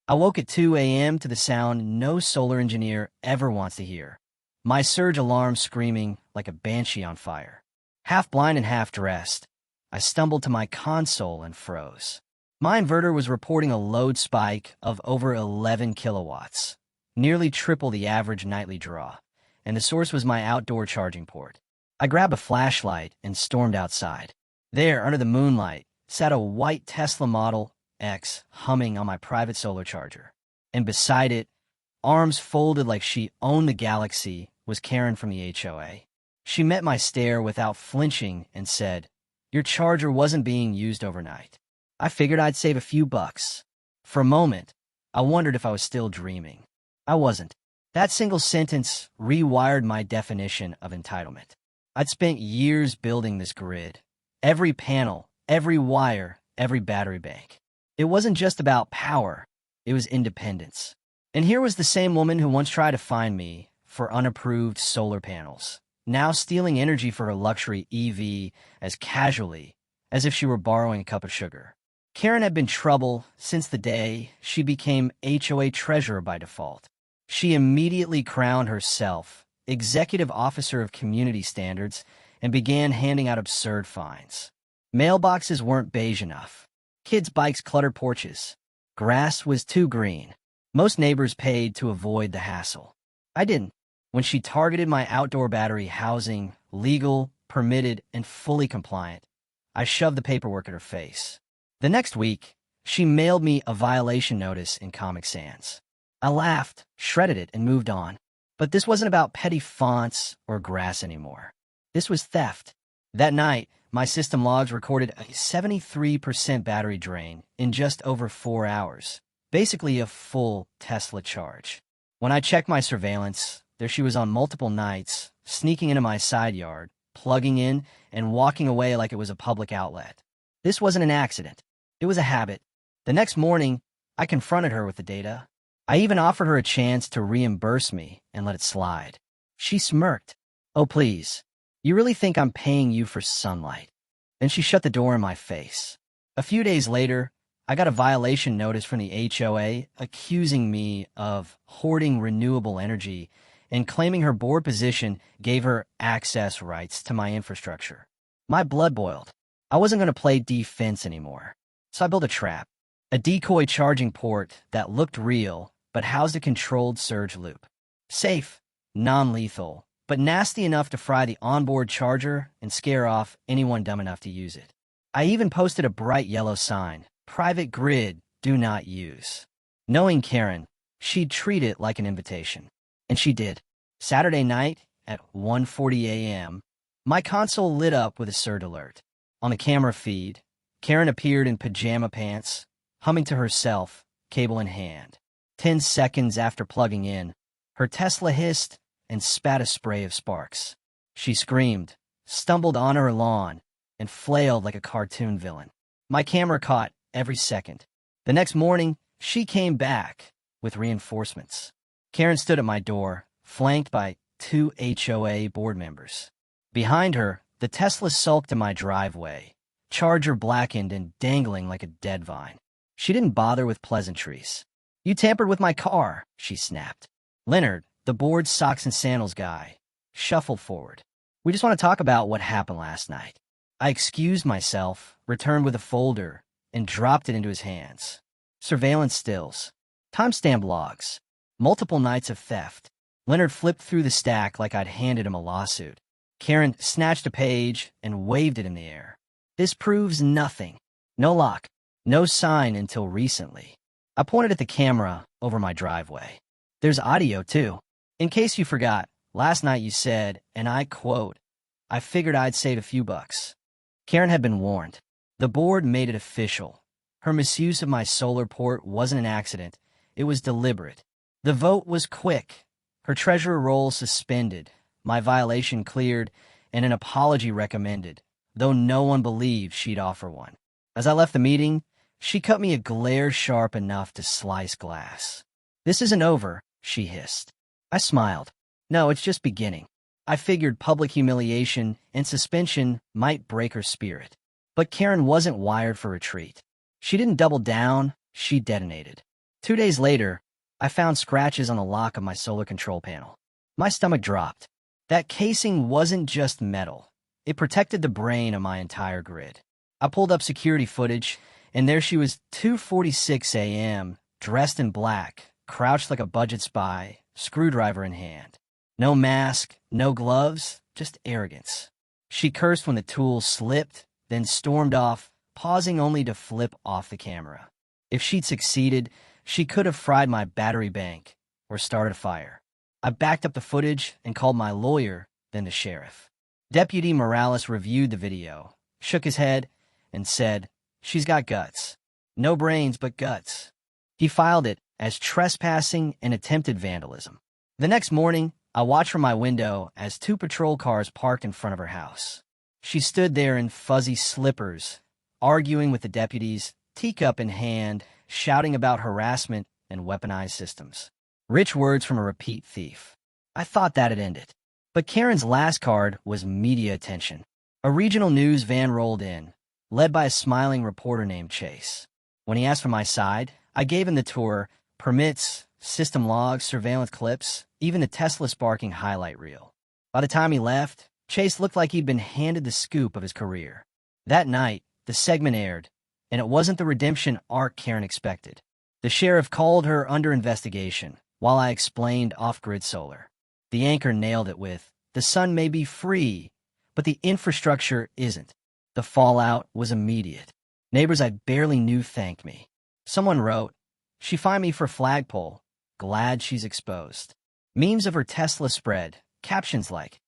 I woke at 2 a.m. to the sound no solar engineer ever wants to hear. My surge alarm screaming like a banshee on fire. Half blind and half dressed, I stumbled to my console and froze. My inverter was reporting a load spike of over 11 kilowatts, nearly triple the average nightly draw, and the source was my outdoor charging port. I grabbed a flashlight and stormed outside. There, under the moonlight, sat a white Tesla Model X humming on my private solar charger. And beside it, arms folded like she owned the galaxy, was Karen from the HOA. She met my stare without flinching and said, "Your charger wasn't being used overnight." I figured I'd save a few bucks. For a moment, I wondered if I was still dreaming. I wasn't. That single sentence rewired my definition of entitlement. I'd spent years building this grid. Every panel, every wire, every battery bank. It wasn't just about power, it was independence. And here was the same woman who once tried to fine me for unapproved solar panels, now stealing energy for her luxury EV as casually as if she were borrowing a cup of sugar. Karen had been trouble since the day she became HOA treasurer by default. She immediately crowned herself executive officer of community standards and began handing out absurd fines. Mailboxes weren't beige enough. Kids' bikes cluttered porches. Grass was too green. Most neighbors paid to avoid the hassle. I didn't. When she targeted my outdoor battery housing, legal, permitted, and fully compliant, I shoved the paperwork at her face. The next week, she mailed me a violation notice in Comic Sans. I laughed, shredded it, and moved on. But this wasn't about petty fonts or grass anymore. This was theft. That night, my system logs recorded a 73% battery drain in just over 4 hours, basically a full Tesla charge. When I checked my surveillance, there she was on multiple nights, sneaking into my side yard, plugging in, and walking away like it was a public outlet. This wasn't an accident. It was a habit. The next morning, I confronted her with the data. I even offered her a chance to reimburse me and let it slide. She smirked. "Oh, please. You really think I'm paying you for sunlight?" Then she shut the door in my face. A few days later, I got a violation notice from the HOA accusing me of hoarding renewable energy and claiming her board position gave her access rights to my infrastructure. My blood boiled. I wasn't going to play defense anymore. So I built a trap, a decoy charging port that looked real but housed a controlled surge loop. Safe, non-lethal, but nasty enough to fry the onboard charger and scare off anyone dumb enough to use it. I even posted a bright yellow sign, "Private grid, do not use." Knowing Karen, she'd treat it like an invitation. And she did. Saturday night at 1:40 a.m., my console lit up with a surge alert. On the camera feed, Karen appeared in pajama pants, humming to herself, cable in hand. 10 seconds after plugging in, her Tesla hissed and spat a spray of sparks. She screamed, stumbled onto her lawn, and flailed like a cartoon villain. My camera caught every second. The next morning, she came back with reinforcements. Karen stood at my door, flanked by 2 HOA board members. Behind her, the Tesla sulked in my driveway, charger blackened and dangling like a dead vine. She didn't bother with pleasantries. "You tampered with my car," she snapped. Leonard, the board socks and sandals guy, shuffled forward. "We just want to talk about what happened last night." I excused myself, returned with a folder, and dropped it into his hands. Surveillance stills. Timestamp logs. Multiple nights of theft. Leonard flipped through the stack like I'd handed him a lawsuit. Karen snatched a page and waved it in the air. "This proves nothing. No lock. No sign until recently." I pointed at the camera over my driveway. "There's audio, too. In case you forgot, last night you said, and I quote, 'I figured I'd save a few bucks.'" Karen had been warned. The board made it official. Her misuse of my solar port wasn't an accident. It was deliberate. The vote was quick. Her treasurer role suspended, my violation cleared, and an apology recommended, though no one believed she'd offer one. As I left the meeting, she cut me a glare sharp enough to slice glass. "This isn't over," she hissed. I smiled. "No, it's just beginning." I figured public humiliation and suspension might break her spirit. But Karen wasn't wired for retreat. She didn't double down, she detonated. 2 days later, I found scratches on the lock of my solar control panel. My stomach dropped. That casing wasn't just metal. It protected the brain of my entire grid. I pulled up security footage, and there she was, 2:46 a.m., dressed in black, crouched like a budget spy, screwdriver in hand. No mask, no gloves, just arrogance. She cursed when the tool slipped, then stormed off, pausing only to flip off the camera. If she'd succeeded, she could have fried my battery bank or started a fire. I backed up the footage and called my lawyer, then the sheriff. Deputy Morales reviewed the video, shook his head, and said, "She's got guts. No brains, but guts." He filed it as trespassing and attempted vandalism. The next morning, I watched from my window as 2 patrol cars parked in front of her house. She stood there in fuzzy slippers, arguing with the deputies, teacup in hand, shouting about harassment and weaponized systems. Rich words from a repeat thief. I thought that had ended. But Karen's last card was media attention. A regional news van rolled in, led by a smiling reporter named Chase. When he asked for my side, I gave him the tour, permits, system logs, surveillance clips, even the Tesla sparking highlight reel. By the time he left, Chase looked like he'd been handed the scoop of his career. That night, the segment aired, and it wasn't the redemption arc Karen expected. The sheriff called her under investigation, while I explained off-grid solar. The anchor nailed it with, "The sun may be free, but the infrastructure isn't." The fallout was immediate. Neighbors I barely knew thanked me. Someone wrote, "She fined me for flagpole. Glad she's exposed." Memes of her Tesla spread, captions like,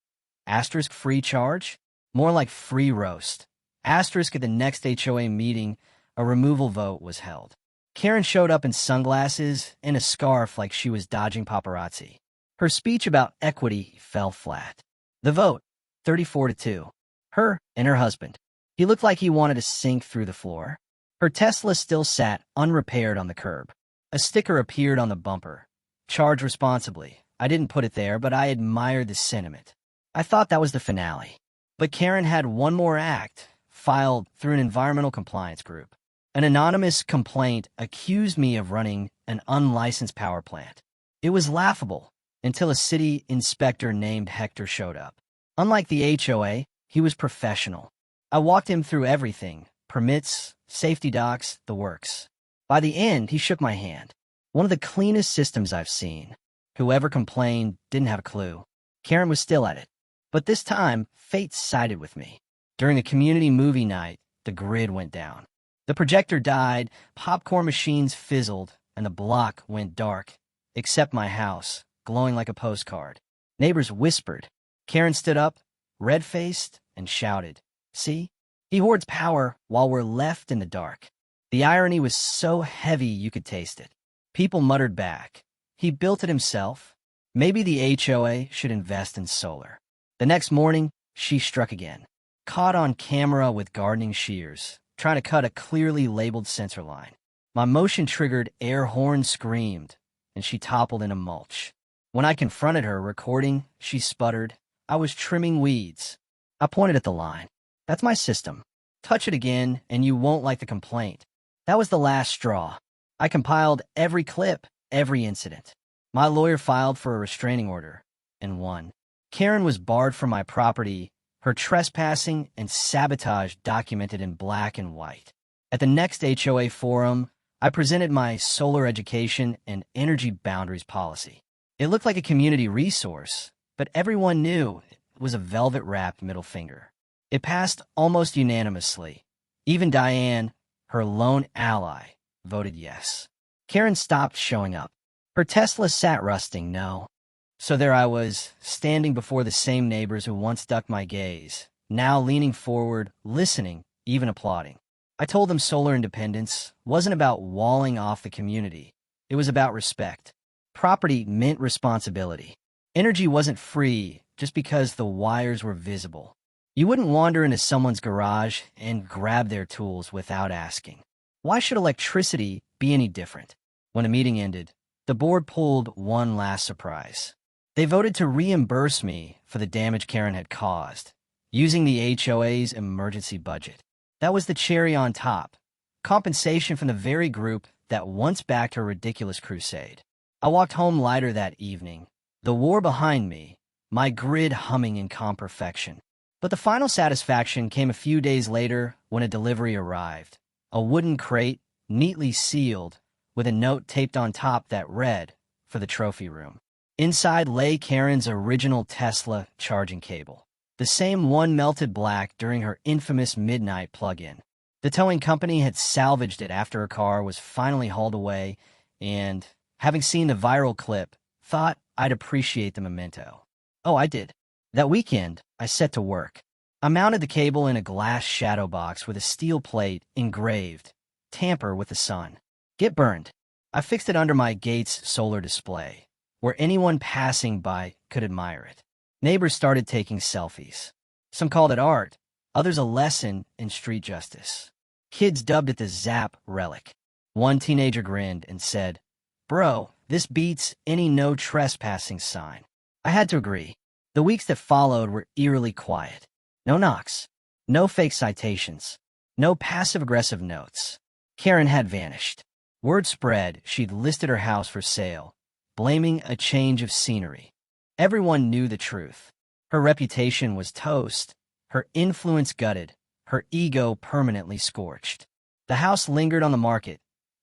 asterisk free charge? More like free roast. Asterisk at the next HOA meeting, a removal vote was held. Karen showed up in sunglasses and a scarf like she was dodging paparazzi. Her speech about equity fell flat. The vote, 34-2. Her and her husband. He looked like he wanted to sink through the floor. Her Tesla still sat unrepaired on the curb. A sticker appeared on the bumper. "Charge responsibly." I didn't put it there, but I admired the sentiment. I thought that was the finale. But Karen had one more act, filed through an environmental compliance group. An anonymous complaint accused me of running an unlicensed power plant. It was laughable until a city inspector named Hector showed up. Unlike the HOA, he was professional. I walked him through everything, permits, safety docs, the works. By the end, he shook my hand. One of the cleanest systems I've seen. Whoever complained didn't have a clue. Karen was still at it. But this time, fate sided with me. During a community movie night, the grid went down. The projector died, popcorn machines fizzled, and the block went dark, except my house, glowing like a postcard. Neighbors whispered. Karen stood up, red-faced, and shouted, "See? He hoards power while we're left in the dark." The irony was so heavy you could taste it. People muttered back. He built it himself. Maybe the HOA should invest in solar. The next morning, she struck again. Caught on camera with gardening shears, trying to cut a clearly labeled sensor line. My motion-triggered air horn screamed, and she toppled into mulch. When I confronted her recording, she sputtered, "I was trimming weeds." I pointed at the line. "That's my system. Touch it again, and you won't like the complaint." That was the last straw. I compiled every clip, every incident. My lawyer filed for a restraining order, and won. Karen was barred from my property, her trespassing and sabotage documented in black and white. At the next HOA forum, I presented my solar education and energy boundaries policy. It looked like a community resource, but everyone knew it was a velvet-wrapped middle finger. It passed almost unanimously. Even Diane, her lone ally, voted yes. Karen stopped showing up. Her Tesla sat rusting, no. So there I was, standing before the same neighbors who once ducked my gaze, now leaning forward, listening, even applauding. I told them solar independence wasn't about walling off the community. It was about respect. Property meant responsibility. Energy wasn't free just because the wires were visible. You wouldn't wander into someone's garage and grab their tools without asking. Why should electricity be any different? When the meeting ended, the board pulled one last surprise. They voted to reimburse me for the damage Karen had caused, using the HOA's emergency budget. That was the cherry on top. Compensation from the very group that once backed her ridiculous crusade. I walked home lighter that evening, the war behind me, my grid humming in calm perfection. But the final satisfaction came a few days later when a delivery arrived. A wooden crate, neatly sealed, with a note taped on top that read, "For the trophy room." Inside lay Karen's original Tesla charging cable, the same one melted black during her infamous midnight plug-in. The towing company had salvaged it after her car was finally hauled away and, having seen the viral clip, thought I'd appreciate the memento. Oh, I did. That weekend, I set to work. I mounted the cable in a glass shadow box with a steel plate engraved, "Tamper with the sun. Get burned." I fixed it under my gate's solar display, where anyone passing by could admire it. Neighbors started taking selfies. Some called it art, others a lesson in street justice. Kids dubbed it the Zap relic. One teenager grinned and said, "Bro, this beats any no trespassing sign." I had to agree. The weeks that followed were eerily quiet. No knocks, no fake citations, no passive-aggressive notes. Karen had vanished. Word spread she'd listed her house for sale, blaming a change of scenery. Everyone knew the truth. Her reputation was toast, her influence gutted, her ego permanently scorched. The house lingered on the market.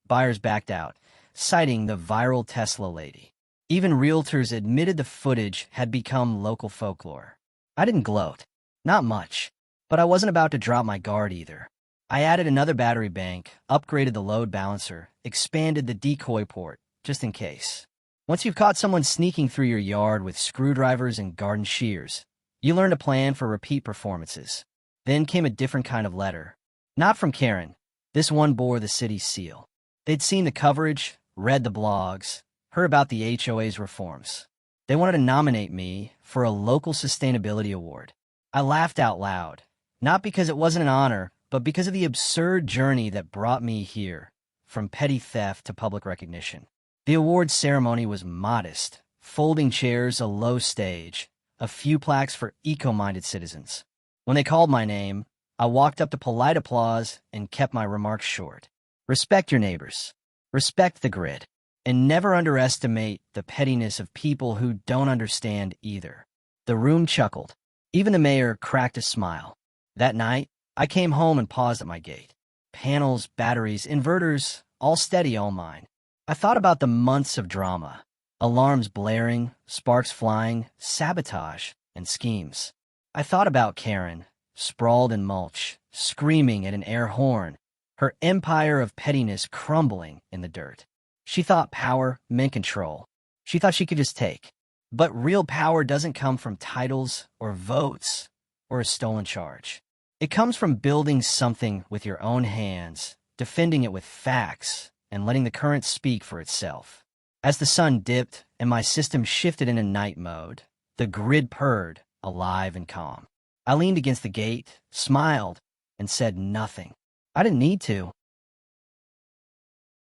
Buyers backed out, citing the viral Tesla lady. Even realtors admitted the footage had become local folklore. I didn't gloat. Not much. But I wasn't about to drop my guard either. I added another battery bank, upgraded the load balancer, expanded the decoy port, just in case. Once you've caught someone sneaking through your yard with screwdrivers and garden shears, you learn to plan for repeat performances. Then came a different kind of letter. Not from Karen. This one bore the city's seal. They'd seen the coverage, read the blogs, heard about the HOA's reforms. They wanted to nominate me for a local sustainability award. I laughed out loud, not because it wasn't an honor, but because of the absurd journey that brought me here, from petty theft to public recognition. The awards ceremony was modest, folding chairs, a low stage, a few plaques for eco-minded citizens. When they called my name, I walked up to polite applause and kept my remarks short. Respect your neighbors. Respect the grid. And never underestimate the pettiness of people who don't understand either. The room chuckled. Even the mayor cracked a smile. That night, I came home and paused at my gate. Panels, batteries, inverters, all steady, all mine. I thought about the months of drama. Alarms blaring, sparks flying, sabotage, and schemes. I thought about Karen, sprawled in mulch, screaming at an air horn, her empire of pettiness crumbling in the dirt. She thought power meant control. She thought she could just take. But real power doesn't come from titles or votes or a stolen charge. It comes from building something with your own hands, defending it with facts, and letting the current speak for itself. As the sun dipped and my system shifted into night mode, the grid purred, alive and calm. I leaned against the gate, smiled, and said nothing. I didn't need to.